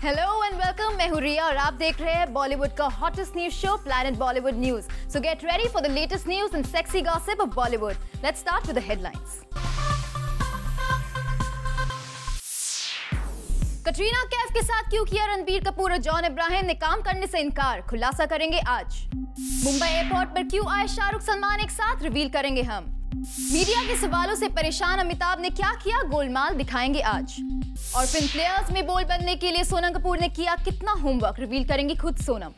Hello and welcome, मैं हूं रिया और आप देख रहे हैं बॉलीवुड का hottest news show planet Bollywood news. So get ready for the latest news and sexy gossip of Bollywood. Let's start with the headlines. Katrina Kaif के साथ क्यों किया रणबीर कपूर और जॉन इब्राहिम ने काम करने से इनकार, खुलासा करेंगे आज। मुंबई एयरपोर्ट पर क्यों आए शाहरुख सलमान एक साथ, रिवील करेंगे हम। मीडिया के सवालों से परेशान अमिताभ ने क्या किया, गोलमाल दिखाएंगे आज। और फिल्म प्लेयर्स में बोल बनने के लिए सोनम कपूर ने किया कितना होमवर्क, रिवील करेंगी खुद सोनम।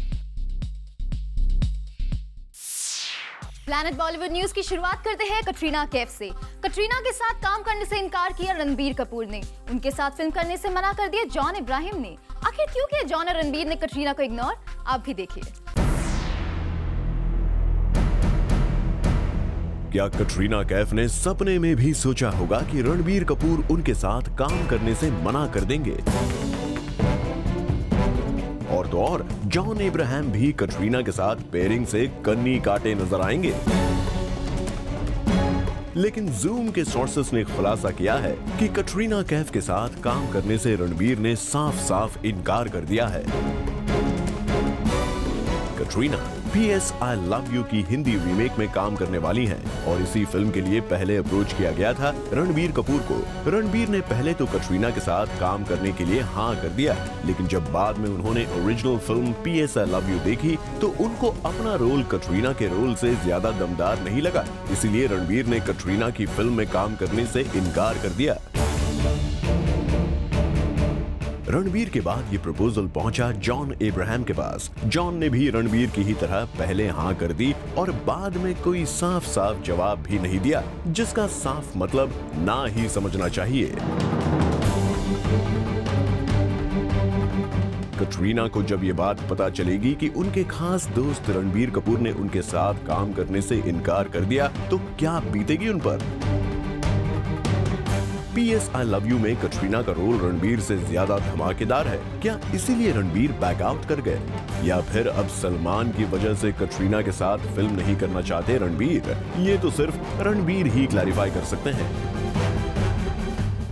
प्लैनेट बॉलीवुड न्यूज की शुरुआत करते हैं कटरीना कैफ से। कटरीना के साथ काम करने से इनकार किया रणबीर कपूर ने, उनके साथ फिल्म करने से मना कर दिया जॉन इब्राहिम ने। आखिर क्यों किया जॉन और रणबीर ने कटरीना को इग्नोर, आप भी देखिए। क्या कटरीना कैफ ने सपने में भी सोचा होगा कि रणबीर कपूर उनके साथ काम करने से मना कर देंगे? और तो और जॉन इब्राहिम भी कटरीना के साथ पेयरिंग से कन्नी काटे नजर आएंगे। लेकिन जूम के सोर्सेस ने खुलासा किया है कि कटरीना कैफ के साथ काम करने से रणबीर ने साफ साफ इनकार कर दिया है। Katrina PS I Love You की हिंदी रीमेक में काम करने वाली हैं और इसी फिल्म के लिए पहले अप्रोच किया गया था रणबीर कपूर को। रणबीर ने पहले तो कटरीना के साथ काम करने के लिए हाँ कर दिया, लेकिन जब बाद में उन्होंने original film PS I Love You देखी तो उनको अपना रोल कटरीना के रोल से ज्यादा दमदार नहीं लगा, इसीलिए रणबीर ने कटरीना की फिल्म में काम करने से इनकार कर दिया। रणबीर के बाद ये प्रपोजल पहुंचा जॉन इब्राहिम के पास। जॉन ने भी रणबीर की ही तरह पहले हाँ कर दी और बाद में कोई साफ साफ जवाब भी नहीं दिया, जिसका साफ मतलब ना ही समझना चाहिए। कटरीना को जब ये बात पता चलेगी कि उनके खास दोस्त रणबीर कपूर ने उनके साथ काम करने से इनकार कर दिया तो क्या बीतेगी उन पर। PS I Love You में कटरीना का रोल रणबीर से ज्यादा धमाकेदार है, क्या इसीलिए रणबीर बैक आउट कर गए, या फिर अब सलमान की वजह से कटरीना के साथ फिल्म नहीं करना चाहते रणबीर? ये तो सिर्फ रणबीर ही क्लैरिफाई कर सकते हैं।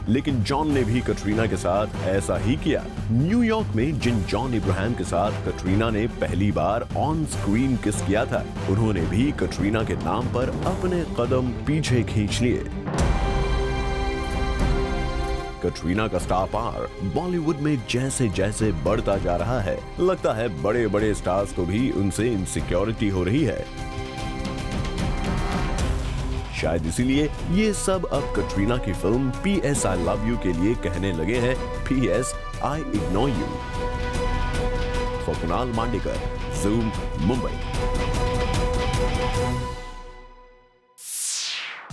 लेकिन जॉन ने भी कटरीना के साथ ऐसा ही किया। न्यूयॉर्क में जिन जॉन इब्राहिम के साथ कटरीना ने पहली बार ऑन स्क्रीन किस किया था, उन्होंने भी कटरीना के नाम पर अपने कदम पीछे खींच लिए। कटरीना का स्टार पावर बॉलीवुड में जैसे जैसे बढ़ता जा रहा है, लगता है बड़े बड़े स्टार्स को भी उनसे इनसिक्योरिटी हो रही है। शायद इसीलिए ये सब अब कटरीना की film PS I Love You के लिए कहने लगे हैं PS I Ignore You। For Kunal Mandekar, zoom, Mumbai.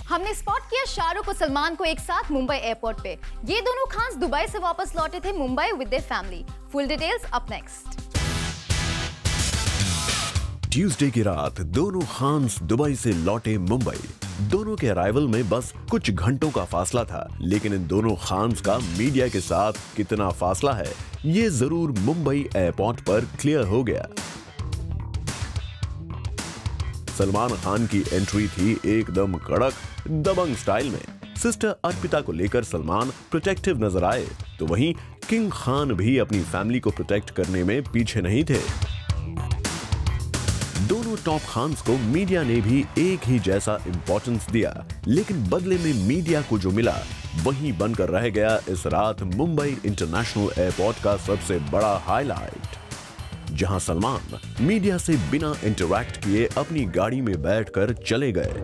हमने स्पॉट किया शाहरुख और सलमान को एक साथ मुंबई एयरपोर्ट पे। ये दोनों खान्स दुबई से वापस लौटे थे Mumbai with their family. Full details up next. Tuesday की रात दोनों खान्स दुबई से लौटे मुंबई। दोनों के अराइवल में बस कुछ घंटों का फासला था, लेकिन इन दोनों खान्स का मीडिया के साथ कितना फासला है, ये जरूर मुंबई एयरपोर्ट पर क्लियर हो गया। सलमान खान की एंट्री थी एकदम कड़क दबंग स्टाइल में। सिस्टर अर्पिता को लेकर सलमान प्रोटेक्टिव नजर आए, तो वहीं किंग खान भी अपनी फैमिली को प्रोटेक्ट करने में पीछे नहीं थे। दोनों टॉप खान्स को मीडिया ने भी एक ही जैसा इंपॉर्टेंस दिया, लेकिन बदले में मीडिया को जो मिला वही बनकर रह गया इस रात मुंबई इंटरनेशनल एयरपोर्ट का सबसे बड़ा हाईलाइट, जहां सलमान मीडिया से बिना इंटरैक्ट किए अपनी गाड़ी में बैठकर चले गए।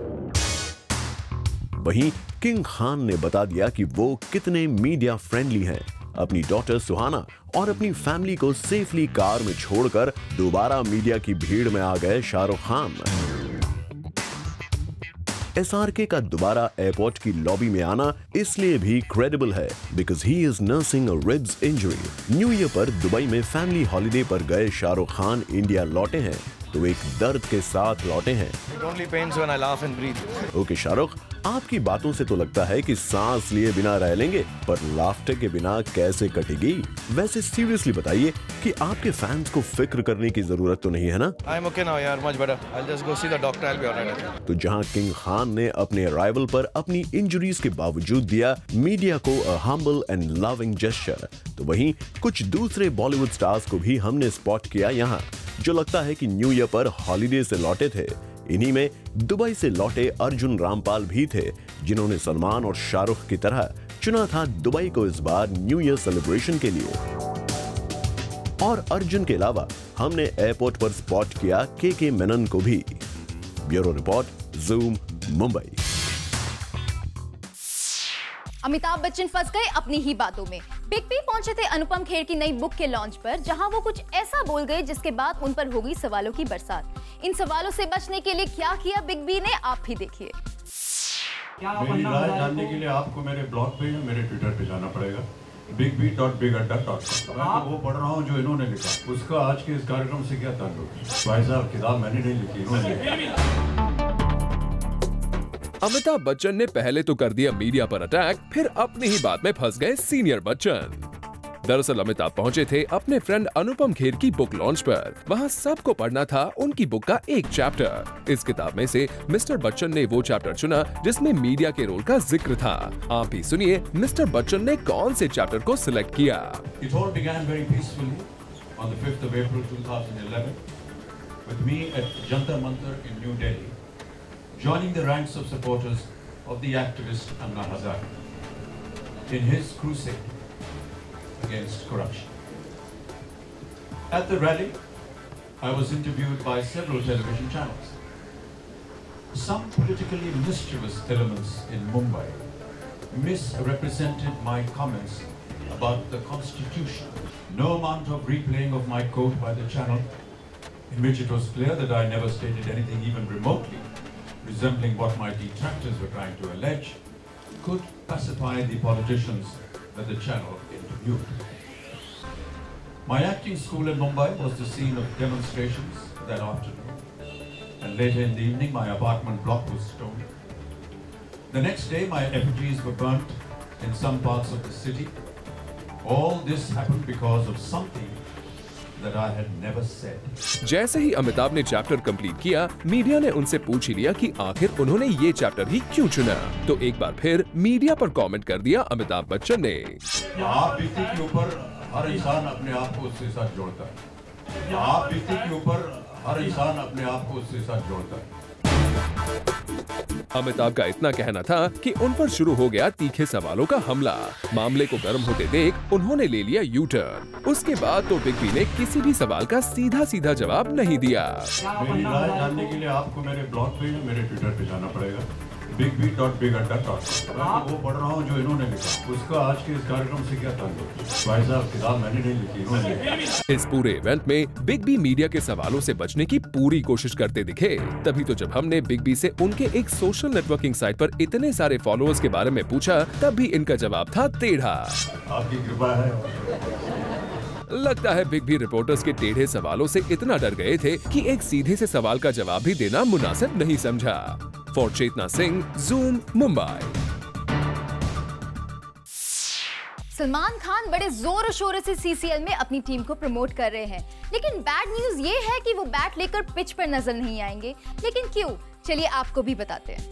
वहीं किंग खान ने बता दिया कि वो कितने मीडिया फ्रेंडली हैं। अपनी डॉटर सुहाना और अपनी फैमिली को सेफली कार में छोड़कर दोबारा मीडिया की भीड़ में आ गए शाहरुख खान। SRK का दोबारा एयरपोर्ट की लॉबी में आना इसलिए भी क्रेडिबल है because he is nursing a ribs injury. New year पर दुबई में फैमिली हॉलिडे पर गए शाहरुख खान इंडिया लौटे हैं तो एक दर्द के साथ लौटे हैं। It only pains when I laugh and breathe. Okay Shahrukh, आपकी बातों से तो लगता है कि सांस लिए बिना रह लेंगे, पर लाफ्टर के बिना कैसे कटेगी? वैसे सीरियसली बताइए कि आपके फैंस को फिक्र करने की जरूरत तो नहीं है ना? I'm okay now, यार, much better. I'll just go see the doctor. I'll be alright. तो जहां किंग खान ने अपने अराइवल पर अपनी इंजरीज के बावजूद दिया मीडिया को a humble and loving gesture, तो वहीं कुछ दूसरे बॉलीवुड स्टार्स को भी हमने स्पॉट किया यहाँ, जो लगता है कि न्यू ईयर पर हॉलिडे से लौटे थे। इन्हीं में दुबई से लौटे अर्जुन रामपाल भी थे, जिन्होंने सलमान और शाहरुख की तरह चुना था दुबई को इस बार न्यू ईयर सेलिब्रेशन के लिए। और अर्जुन के अलावा हमने एयरपोर्ट पर स्पॉट किया के मेनन को भी। Bureau report, zoom, Mumbai. Amitabh Bachchan फंस गए अपनी ही बातों में। बिग बी पहुंचे थे अनुपम खेर की नई बुक के लॉन्च पर, जहां वो कुछ ऐसा बोल गए जिसके बाद उन पर हो गई सवालों की बरसात। इन सवालों से बचने के लिए क्या किया बिग बी ने, आप भी देखिए। मेरी राय जानने के लिए आपको मेरे ब्लॉग पे या मेरे ट्विटर पे जाना पड़ेगा, bigbee.bigadda.com। मैं तो वो पढ़ रहा हूँ जो इन्होंने लिखा, उसका आज के इस कार्यक्रम से क्या ताल्लुक है? भाई साहब, किताब मैंने नहीं लिखी, इन्होंने लिखी। अमिताभ बच्चन ने पहले तो कर दिया मीडिया पर अटैक, फिर अपनी ही बात में फंस गए सीनियर बच्चन। दरअसल अमिताभ पहुंचे थे अपने फ्रेंड अनुपम खेर की बुक लॉन्च पर। वहां सबको पढ़ना था उनकी बुक का एक चैप्टर। इस किताब में से मिस्टर बच्चन ने वो चैप्टर चुना जिसमें मीडिया के रोल का जिक्र था। आप ही सुनिए मिस्टर बच्चन ने कौन से चैप्टर को सिलेक्ट किया। It all began very peacefully on the 5th of April 2011 with me at Jantar Mantar in New Delhi, joining the ranks of supporters of the activist Anna Hazare in his crusade against corruption. At the rally, I was interviewed by several television channels. Some politically mischievous elements in Mumbai misrepresented my comments about the Constitution. No amount of replaying of my quote by the channel, in which it was clear that I never stated anything even remotely resembling what my detractors were trying to allege, could pacify the politicians that the channel interviewed. My acting school in Mumbai was the scene of demonstrations that afternoon, and later in the evening my apartment block was stoned. The next day my effigies were burnt in some parts of the city. All this happened because of something that I had never said. जैसे ही अमिताभ ने chapter complete किया, media ने उनसे पूछ ही लिया कि आखिर उन्होंने ये चैप्टर ही क्यों चुना। तो एक बार फिर मीडिया पर कमेंट कर दिया अमिताभ बच्चन ने। आप बीती के ऊपर हर इंसान अपने आप को उसके साथ जोड़ता है। आप बीती के ऊपर हर इंसान अपने आप को उसके साथ जोड़ता है। अमिताभ का इतना कहना था कि उन पर शुरू हो गया तीखे सवालों का हमला। मामले को गर्म होते देख उन्होंने ले लिया यू टर्न। उसके बाद तो बिग बी ने किसी भी सवाल का सीधा सीधा जवाब नहीं दिया। मेरी राय जानने के लिए आपको मेरे ब्लॉग पे या मेरे ट्विटर पे जाना पड़ेगा, bigbee.bigadda.com। मैं तो वो पढ़ रहा हूँ जो इन्होंने लिखा, उसका आज के इस कार्यक्रम से क्या ताल्लुक है? भाई साहब, किताब मैंने नहीं लिखी, इन्होंने लिखी। इस पूरे इवेंट में बिग बी मीडिया के सवालों से बचने की पूरी कोशिश करते दिखे। तभी तो जब हमने बिग बी से उनके एक सोशल नेटवर्किंग साइट पर इतने सारे फॉलोअर्स के बारे में पूछा, तब भी इनका जवाब था टेढ़ा। आपकी कृपा है। लगता है बिग बी रिपोर्टर्स के टेढ़े सवालों से इतना डर गए थे कि एक सीधे से सवाल का जवाब भी देना मुनासिब नहीं समझा। For Chetna Singh, Zoom, Mumbai. सलमान खान बड़े जोर शोर से सीसीएल में अपनी टीम को प्रमोट कर रहे हैं, लेकिन बैड न्यूज ये है कि वो बैट लेकर पिच पर नजर नहीं आएंगे। लेकिन क्यों, चलिए आपको भी बताते हैं।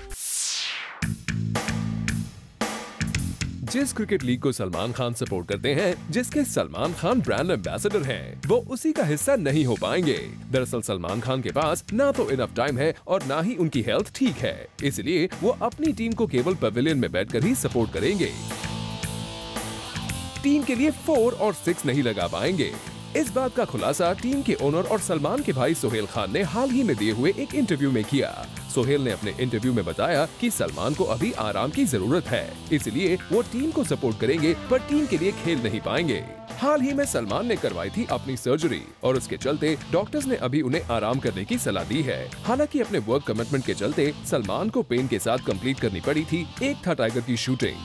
जिस क्रिकेट लीग को सलमान खान सपोर्ट करते हैं, जिसके सलमान खान ब्रांड एम्बेसडर हैं, वो उसी का हिस्सा नहीं हो पाएंगे। दरअसल सलमान खान के पास ना तो इनफ टाइम है और ना ही उनकी हेल्थ ठीक है, इसलिए वो अपनी टीम को केवल पवेलियन में बैठकर ही सपोर्ट करेंगे। टीम के लिए 4 और 6 नहीं लगा पाएंगे। इस बात का खुलासा टीम के ओनर और सलमान के भाई सोहेल खान ने हाल ही में दिए हुए एक इंटरव्यू में किया। सोहेल ने अपने इंटरव्यू में बताया कि सलमान को अभी आराम की जरूरत है, इसलिए वो टीम को सपोर्ट करेंगे पर टीम के लिए खेल नहीं पाएंगे। हाल ही में सलमान ने करवाई थी अपनी सर्जरी और उसके चलते डॉक्टर्स ने अभी उन्हें आराम करने की सलाह दी है। हालांकि अपने वर्क कमिटमेंट के चलते सलमान को पेन के साथ कंप्लीट करनी पड़ी थी। एक था टाइगर की शूटिंग।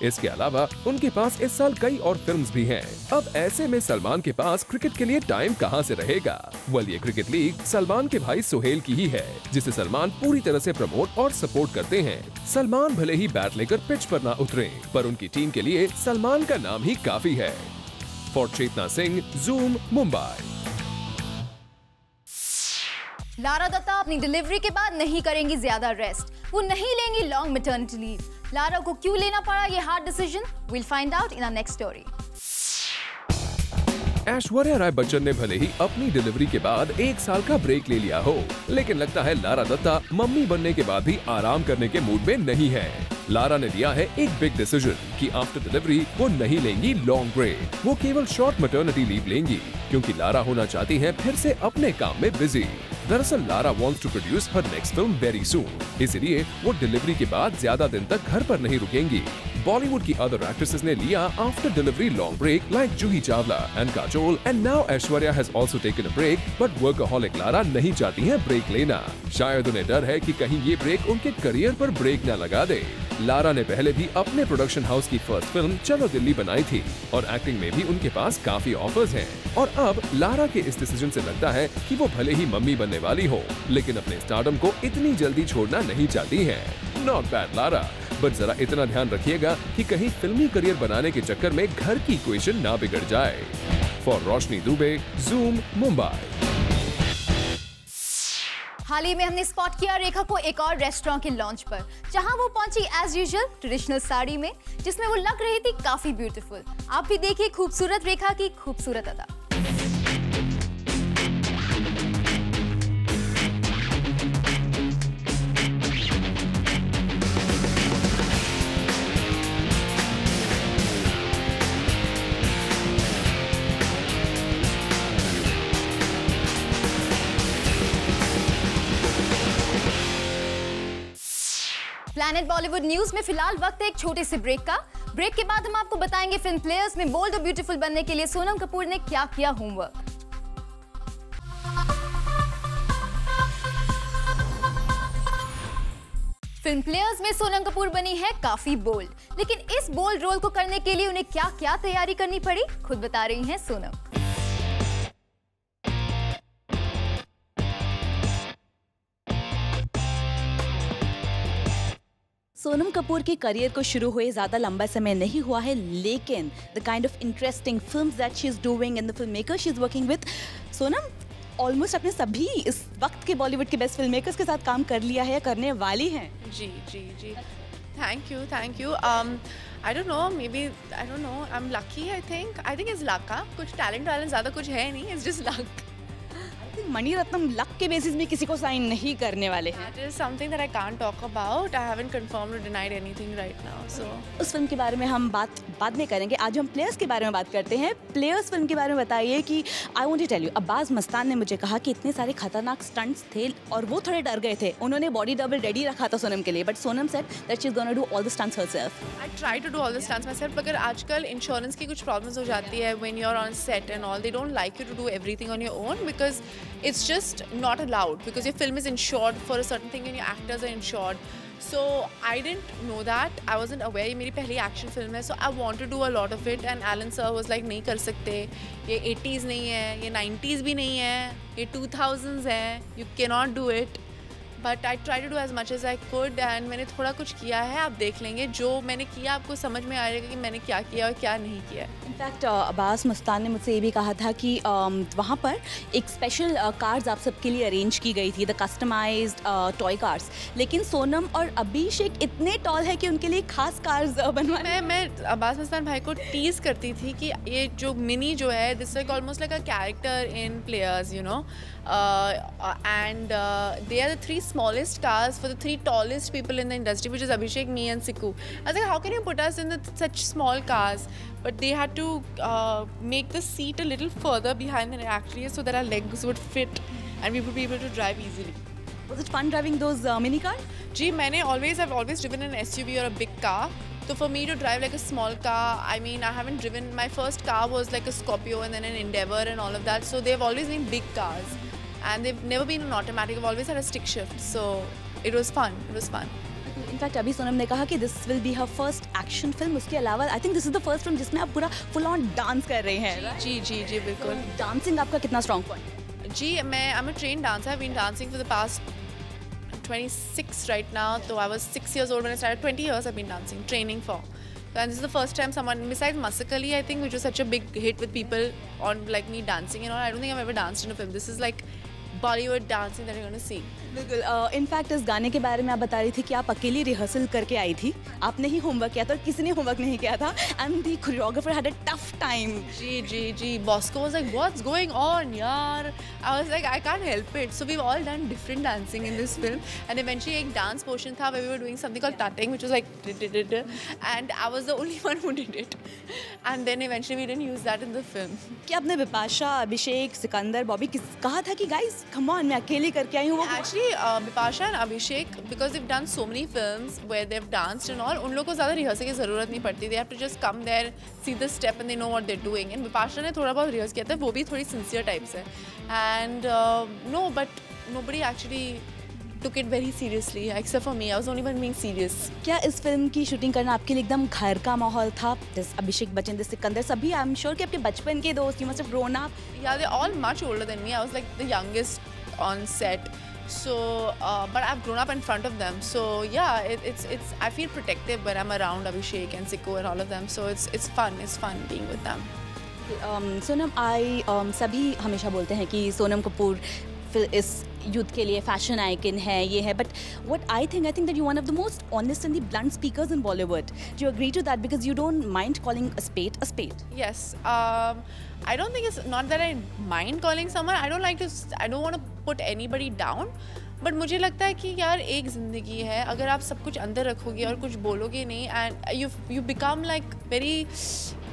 इसके अलावा उनके पास इस साल कई और फिल्म्स भी हैं। अब ऐसे में सलमान के पास क्रिकेट के लिए टाइम कहां से रहेगा? वेल, ये क्रिकेट लीग सलमान के भाई सोहेल की ही है, जिसे सलमान पूरी तरह से प्रमोट और सपोर्ट करते हैं। सलमान भले ही बैट लेकर पिच पर ना उतरे, पर उनकी टीम के लिए सलमान का नाम ही काफी है। For Chetna Singh, Zoom, Mumbai. लारा दत्ता अपनी डिलीवरी के बाद नहीं करेंगी ज्यादा रेस्ट, वो नहीं लेंगी लॉन्ग मैटरनिटी लीव। लारा को क्यों लेना पड़ा ये hard decision? Will find out in our next story. Aishwarya Rai Bachchan ने भले ही अपनी डिलीवरी के बाद 1 साल का ब्रेक ले लिया हो, लेकिन लगता है लारा दत्ता मम्मी बनने के बाद भी आराम करने के मूड में नहीं है। लारा ने लिया है एक बिग डिसीजन कि आफ्टर डिलीवरी वो नहीं लेंगी लॉन्ग ब्रेक, वो केवल शॉर्ट मैटरनिटी लीव लेंगी, क्योंकि लारा होना चाहती हैं फिर से अपने काम में बिजी। दरअसल Lara wants to produce her next film very soon, इसलिए वो डिलीवरी के बाद ज्यादा दिन तक घर पर नहीं रुकेंगी। बॉलीवुड की अदर एक्ट्रेसेस ने लिया after delivery long break like Juhi Chawla and Kajol, and now Aishwarya has also taken a break, but workaholic Lara नहीं चाहती हैं ब्रेक लेना। शायद उन्हें डर है कि कहीं ये ब्रेक उनके करियर पर ब्रेक न लगा दे। लारा ने पहले भी अपने प्रोडक्शन हाउस की फर्स्ट फिल्म चलो दिल्ली बनाई थी और एक्टिंग में भी उनके पास काफी ऑफर्स हैं। और अब लारा के इस डिसीजन से लगता है कि वो भले ही मम्मी बनने वाली हो, लेकिन अपने स्टारडम को इतनी जल्दी छोड़ना नहीं चाहती हैं। नॉट बैड लारा, बट जरा इतना ध्यान रखिएगा कि कहीं फिल्मी करियर बनाने के चक्कर में घर की इक्वेशन ना बिगड़ जाए। For Roshni Dubey, Zoom, Mumbai. हाल ही में हमने स्पॉट किया रेखा को एक और रेस्टोरेंट के लॉन्च पर, जहां वो पहुंची एज यूजुअल ट्रेडिशनल साड़ी में, जिसमें वो लग रही थी काफी ब्यूटीफुल। आप भी देखिए खूबसूरत रेखा की खूबसूरत अदा। प्लैनेट बॉलीवुड न्यूज में फिलहाल वक्त है एक छोटे से ब्रेक का। ब्रेक के बाद हम आपको बताएंगे फिल्म प्लेयर्स में बोल्ड और ब्यूटीफुल बनने के लिए सोनम कपूर ने क्या किया होमवर्क। फिल्म प्लेयर्स में सोनम कपूर बनी है काफी बोल्ड, लेकिन इस बोल्ड रोल को करने के लिए उन्हें क्या क्या तैयारी करनी पड़ी, खुद बता रही हैं सोनम। सोनम कपूर के करियर को शुरू हुए ज़्यादा लंबा समय नहीं हुआ है, लेकिन the kind of interesting films that she is doing and the film maker she is working with, Sonam almost अपने सभी इस वक्त के बॉलीवुड के बेस्ट फिल्म मेकर्स के साथ काम कर लिया है, करने वाली हैं। जी जी जी, thank you. I don't know, maybe I don't know, I am lucky. I think it's luck. कुछ टैलेंट ज़्यादा कुछ है नहीं, it's just luck. Maniratnam luck के बेसिस में किसी को साइन नहीं करने वाले हैं। That is something that I can't talk about. I haven't confirmed or denied anything right now. So उस फिल्म के बारे में हम बात बाद में करेंगे। आज हम प्लेयर्स के बारे में बात करते हैं। प्लेयर्स फिल्म के बारे में बताइए कि I want to tell you, Abbas Mastan ने मुझे कहा कि इतने सारे खतरनाक स्टंट्स थे और वो थोड़े डर गए थे। उन्होंने बॉडी डबल रेडी रखा था सोनम के लिए, but Sonam said that she is gonna do all the stunts herself. I try to do all the stunts myself. मगर आजकल इंश्योरेंस की कुछ प्रॉब्लम्स हो जाती है when you're on set and all. They don't like you to do everything on your own because it's just not allowed, because your film is insured for a certain thing and your actors are insured. So I didn't know that. I wasn't aware. ये मेरी पहली action film है, so I want to do a lot of it. And Alan sir was like, नहीं कर सकते, ये 80s नहीं है, ये 90s भी नहीं है, ये 2000s है, you cannot do it. But I tried to do as much as I could and मैंने थोड़ा कुछ किया है, आप देख लेंगे। जो मैंने किया आपको समझ में आ जाएगा कि मैंने क्या किया और क्या नहीं किया। इनफैक्ट अब्बास मस्तान ने मुझसे ये भी कहा था कि वहाँ पर एक स्पेशल कार्स आप सबके लिए अरेंज की गई थी, द कस्टमाइज्ड टॉय कार्स, लेकिन सोनम और अभिषेक इतने टॉल है कि उनके लिए खास कार्स बनवाने। मैं अब्बास मस्तान भाई को टीज करती थी कि ये जो मिनी जो है, this like almost like a character in players, you know, and they are the 3 smallest cars for the 3 tallest people in the industry, which is Abhishek, me and Siku. I was like, how can you put us in such small cars? But they had to make the seat a little further behind than it actually is, so that our legs would fit and we would be able to drive easily. Was it fun driving those mini cars? जी, I've always driven an SUV or a big car. So for me to drive like a small car, I mean, I haven't driven, my first car was like a Scorpio and then an Endeavour and all of that. So they've always been big cars. And they've never been an automatic. I've always had a stick shift, so it was fun. In fact अभी सोनम ने कहा कि this will be her first action film, उसके अलावा I think this is the first film जिसमें आप पूरा full on dance कर रहे हैं। जी जी जी बिल्कुल। डांसिंग आपका कितना स्ट्रॉन्ग पॉइंट? जी मैं I am a train dancer, I been dancing for the past 26 right now. So I was 6 years old when I started. 20 years I've been dancing, training for. And this is the first time someone, besides Masakali, I think, which was such a big hit with people on like me dancing and all. I don't think I've ever danced in a film. This is like Bollywood dancing that you're going to see. बिल्कुल। In fact इस गाने के बारे में आप बता रही थी कि आप अकेली रिहर्सल करके आई थी, आपने ही होमवर्क किया था और किसी ने होमवर्क नहीं किया था, and the choreographer had a tough time. जी जी जी Bosco was like, what's going on yaar? I was like, I can't help it. So we've all done different dancing in this film, and eventually एक dance portion था where we were doing something called tutting, which was like and I was the only one who did it, and then eventually we didn't use that in the film. क्या आपने बिपाशा, अभिषेक, सिकंदर, बॉबी कहा था कि guys come on मैं अकेले करके आई हूँ? Actually Bipasha and Abhishek, because they've done so many films where they've danced and all, उन लोगों को ज़्यादा रिहर्सल की ज़रूरत नहीं पड़ती. They have to just come there, see the step and they know what they're doing. And Bipasha ने थोड़ा बहुत रिहर्स किया था, वो भी थोड़ी sincere type से. And no, but nobody actually took it very seriously except for me. I was the only one being serious. क्या इस फिल्म की शूटिंग करना आपके लिए एकदम घर का माहौल था? जैसे अभिषेक बच्चन, सिकंदर, सभी आई एम श्योर कि आपके बचपन के दोस्त, you must have grown up. Yeah, they're all much older than me. I was like the youngest on set. So, but I've grown up in front of them. So yeah, it's I feel protective when I'm around Abhishek and Siko and all of them. So it's fun. It's fun being with them. Sonam, सभी हमेशा बोलते हैं कि सोनम कपूर इस youth के लिए fashion icon है, ये है, but what I think that you one of the most honest and the blunt speakers in Bollywood. Do you agree to that? Because you don't mind calling a spade a spade. Yes. I don't think it's not that I mind calling someone. I don't want to put anybody down. But मुझे लगता है कि यार एक ज़िंदगी है, अगर आप सब कुछ अंदर रखोगे और कुछ बोलोगे नहीं, and you become like very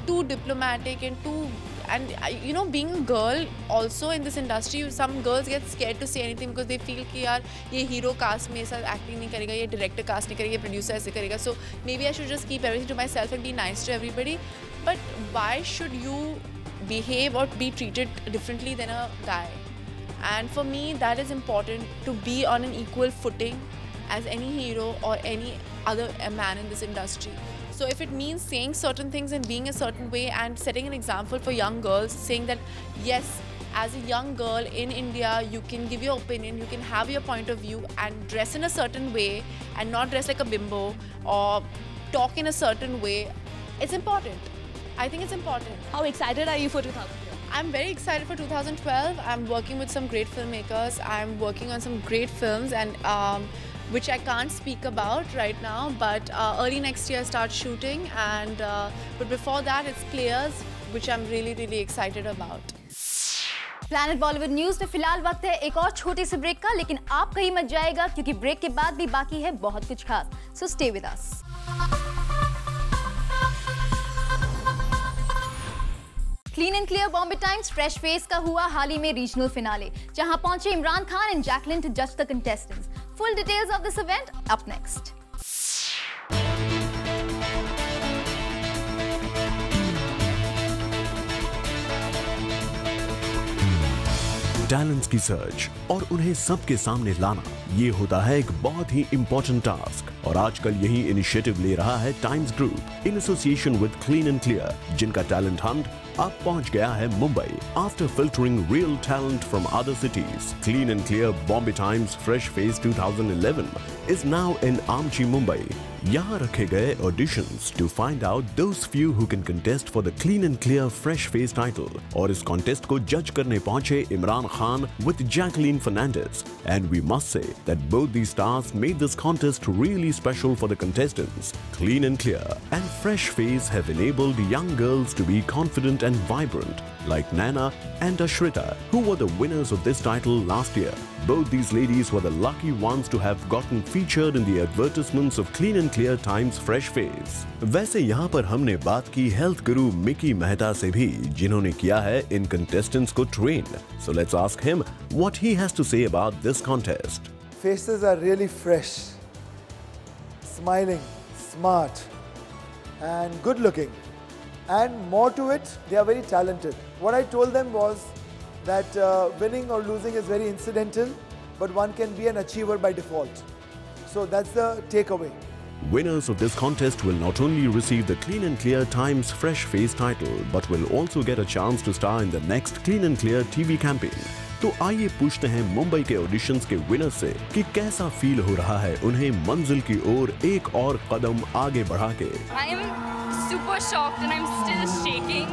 too diplomatic and too, and you know, being a girl also in this industry, some girls get scared to say anything because they feel कि यार ये hero cast में ऐसा acting नहीं करेगा, ये director cast नहीं करेगा, ये producer ऐसे करेगा, so maybe I should just keep everything to myself and be nice to everybody. But why should you behave or be treated differently than a guy? And for me that is important, to be on an equal footing as any hero or any other man in this industry. So if it means saying certain things and being a certain way and setting an example for young girls, saying that yes, as a young girl in India you can give your opinion, you can have your point of view and dress in a certain way and not dress like a bimbo or talk in a certain way, it's important. I think it's important. How excited are you for 2012? I'm very excited for 2012. I'm working with some great filmmakers. I'm working on some great films, and which I can't speak about right now. But early next year I start shooting, and but before that it's Players, which I'm really excited about. Planet Bollywood news में फिलहाल वक्त है एक और छोटे से break का, लेकिन आप कहीं मत जाएगा क्योंकि ब्रेक के बाद भी बाकी है बहुत कुछ खास. So stay with us. Clean and clear Bombay Times fresh face का हुआ हाल ही में रीजनल फिनाले, जहां पहुंचे Imran Khan and Jacqueline to जज the contestants. Full details of this event up next. Talents की सर्च और उन्हें सबके सामने लाना, ये होता है एक बहुत ही इंपॉर्टेंट टास्क, और आजकल यही इनिशिएटिव ले रहा है times group in association with clean and clear, जिनका टैलेंट हंट अब पहुंच गया है Mumbai. After filtering real talent from other cities, clean and clear Bombay Times fresh face 2011 is now in Amchi, Mumbai. यहाँ रखे गए auditions to find out those few who can contest for the clean and clear fresh face title. और इस contest को judge करने पहुंचे Imran Khan with Jacqueline Fernandez. And we must say that both these stars made this contest really special for the contestants. Clean and clear and fresh face have enabled young girls to be confident and vibrant, like Nana and Ashrita, who were the winners of this title last year. Both these ladies were the lucky ones to have gotten featured in the advertisements of Clean and Clear Times Fresh Face. वैसे यहाँ पर हमने बात की health गुरु Mickey Mehta से भी, जिन्होंने किया है इन contestants को train. So let's ask him what he has to say about this contest. Faces are really fresh, smiling, smart, and good looking. And more to it, they are very talented. What I told them was that winning or losing is very incidental, but one can be an achiever by default. So that's the takeaway. Winners of this contest will not only receive the Clean and Clear Times Fresh Face title, but will also get a chance to star in the next Clean and Clear TV campaign. तो आइए पूछते हैं मुंबई के auditions के winners से कि कैसा feel हो रहा है उन्हें मंजिल की ओर एक और कदम आगे बढ़ा के। I am super shocked and I'm still shaking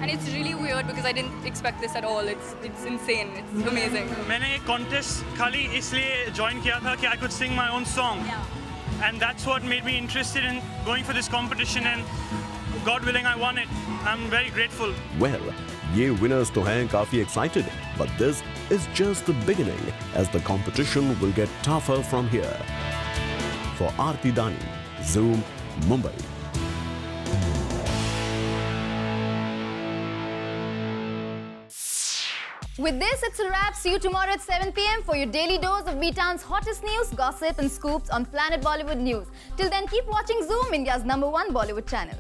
and it's really weird because I didn't expect this at all. It's insane. It's amazing. मैंने ये कॉन्टेस्ट खाली इसलिए ज्वाइन किया था कि I could sing my own song. And that's what made me interested in going for this competition, and God willing I won it. I'm very grateful. Well, ये winners तो हैं काफी excited, but this is just the beginning as the competition will get tougher from here. For Aarti Dani, Zoom, Mumbai. With this, it's a wrap. See you tomorrow at 7 p.m. for your daily dose of B-Town's hottest news, gossip and scoops on Planet Bollywood News. Till then, keep watching Zoom, India's #1 Bollywood channel.